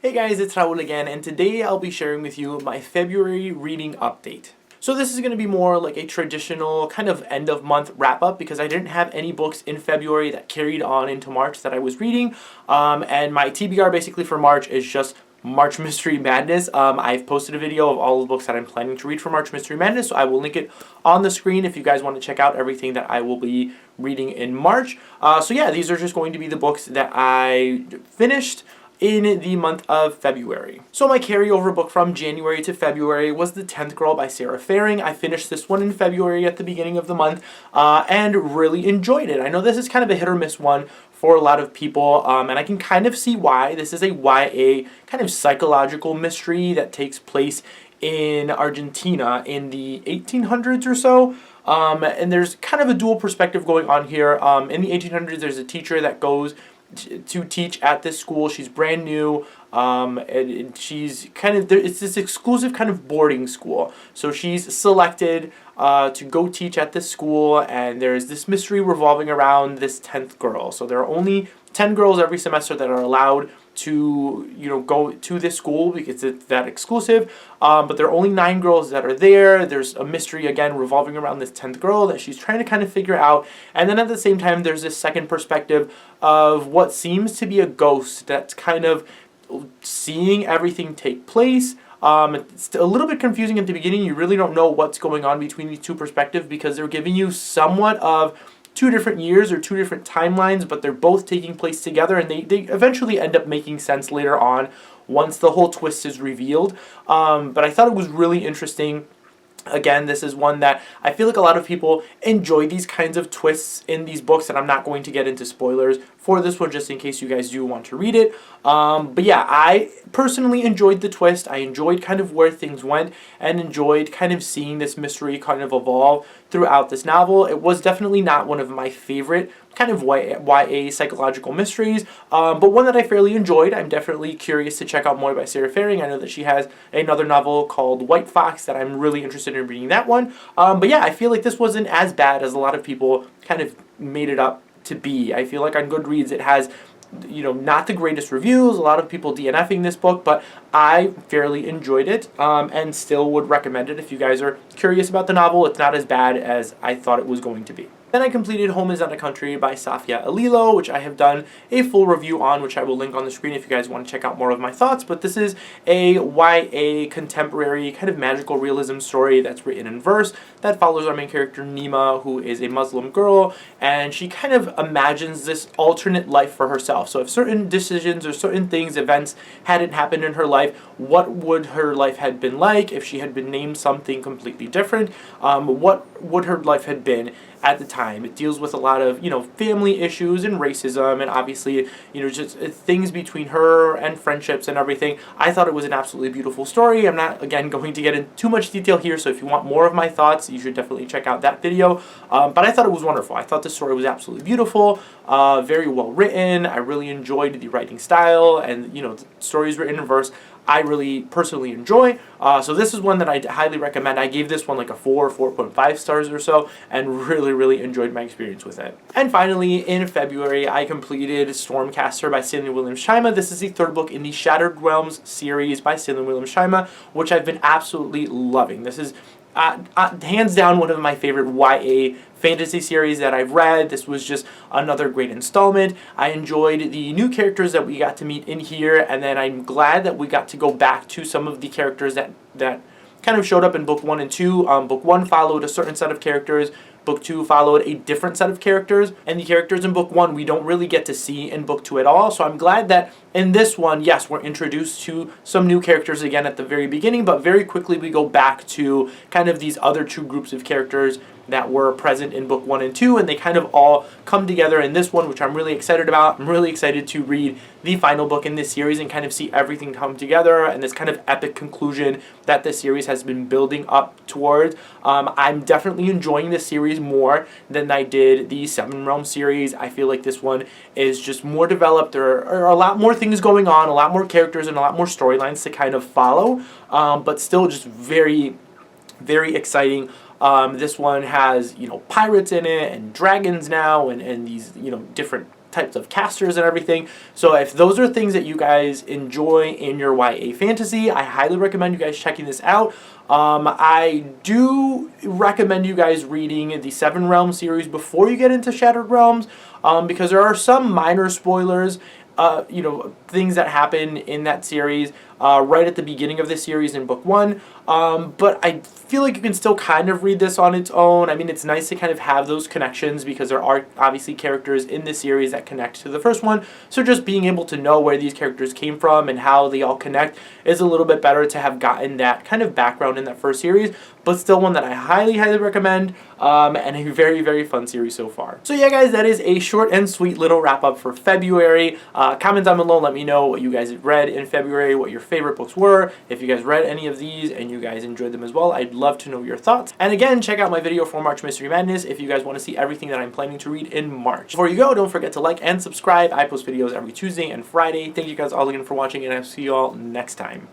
Hey guys, it's Raul again, and today I'll be sharing with you my February reading update. So this is going to be more like a traditional kind of end of month wrap up because I didn't have any books in February that carried on into March that I was reading, and my TBR basically for March is just March Mystery Madness. I've posted a video of all the books that I'm planning to read for March Mystery Madness, so I will link it on the screen if you guys want to check out everything that I will be reading in March. So yeah, these are just going to be the books that I finished in the month of February. So my carryover book from January to February was The 10th Girl by Sarah Faring. I finished this one in February at the beginning of the month and really enjoyed it. I know this is kind of a hit or miss one for a lot of people, and I can kind of see why. This is a YA kind of psychological mystery that takes place in Argentina in the 1800s or so. And there's kind of a dual perspective going on here. In the 1800s, there's a teacher that goes to teach at this school. She's brand new, and she's kind of it's this exclusive kind of boarding school. So she's selected to go teach at this school, and there's this mystery revolving around this 10th girl. So there are only 10 girls every semester that are allowed to go to this school because it's that exclusive, but there are only 9 girls that are there. There's a mystery again revolving around this 10th girl that she's trying to kind of figure out, and then at the same time there's this second perspective of what seems to be a ghost that's kind of seeing everything take place. It's a little bit confusing at the beginning. You really don't know what's going on between these two perspectives because they're giving you somewhat of 2 different years or 2 different timelines, but they're both taking place together, and they eventually end up making sense later on once the whole twist is revealed. But I thought it was really interesting. Again, this is one that I feel like a lot of people enjoy these kinds of twists in these books, and I'm not going to get into spoilers for this one just in case you guys do want to read it. But yeah, I personally enjoyed the twist. I enjoyed kind of where things went and enjoyed kind of seeing this mystery kind of evolve throughout this novel. It was definitely not one of my favorite kind of YA psychological mysteries, but one that I fairly enjoyed. I'm definitely curious to check out more by Sarah Faring. I know that she has another novel called White Fox that I'm really interested in reading that one. But yeah, I feel like this wasn't as bad as a lot of people kind of made it up to be. I feel like on Goodreads it has not the greatest reviews, a lot of people DNFing this book, but I fairly enjoyed it, and still would recommend it if you guys are curious about the novel. It's not as bad as I thought it was going to be. Then I completed Home is Not a Country by Safia Alilo, which I have done a full review on, which I will link on the screen if you guys want to check out more of my thoughts. But this is a YA contemporary kind of magical realism story that's written in verse that follows our main character Nima, who is a Muslim girl, and she kind of imagines this alternate life for herself. So if certain decisions or certain things, events hadn't happened in her life, what would her life have been like if she had been named something completely different? What would her life have been at the time? It deals with a lot of, family issues and racism and obviously, just things between her and friendships and everything. I thought it was an absolutely beautiful story. I'm not, again, going to get into too much detail here, so if you want more of my thoughts, you should definitely check out that video. But I thought it was wonderful. I thought the story was absolutely beautiful, very well written. I really enjoyed the writing style, and, the story is written in verse. I really personally enjoy. So this is one that I highly recommend. I gave this one like a 4.5 stars or so, and really enjoyed my experience with it. And finally, in February, I completed Stormcaster by Stanley Williams Shima. This is the 3rd book in the Shattered Realms series by Stanley Williams Shima, which I've been absolutely loving. This is hands down one of my favorite YA fantasy series that I've read. This was just another great installment. I enjoyed the new characters that we got to meet in here, and then I'm glad that we got to go back to some of the characters that kind of showed up in book 1 and 2. Book 1 followed a certain set of characters. Book 2 followed a different set of characters, and the characters in book 1 we don't really get to see in book 2 at all. So I'm glad that in this one, yes, we're introduced to some new characters again at the very beginning, but very quickly we go back to kind of these other 2 groups of characters that were present in book 1 and 2, and they kind of all come together in this one, which I'm really excited about. I'm really excited to read the final book in this series and kind of see everything come together and this kind of epic conclusion that this series has been building up towards. I'm definitely enjoying this series more than I did the Seven Realms series. I feel like this one is just more developed. There are a lot more things going on, a lot more characters, and a lot more storylines to kind of follow, but still just very exciting. This one has, pirates in it and dragons now and these, different types of casters and everything. So if those are things that you guys enjoy in your YA fantasy, I highly recommend you guys checking this out. I do recommend you guys reading the Seven Realms series before you get into Shattered Realms, because there are some minor spoilers, things that happen in that series right at the beginning of the series in book 1. But I feel like you can still kind of read this on its own. I mean, it's nice to kind of have those connections because there are obviously characters in this series that connect to the first one. So just being able to know where these characters came from and how they all connect is a little bit better to have gotten that kind of background in that first series, but still one that I highly, highly recommend, and a very, very fun series so far. So yeah, guys, that is a short and sweet little wrap up for February. Comment down below, let me know what you guys read in February, what your favorite books were. If you guys read any of these and you guys enjoyed them as well, I'd love to know your thoughts. And again, check out my video for March Mystery Madness if you guys want to see everything that I'm planning to read in March. Before you go, don't forget to like and subscribe. I post videos every Tuesday and Friday. Thank you guys all again for watching, and I'll see you all next time.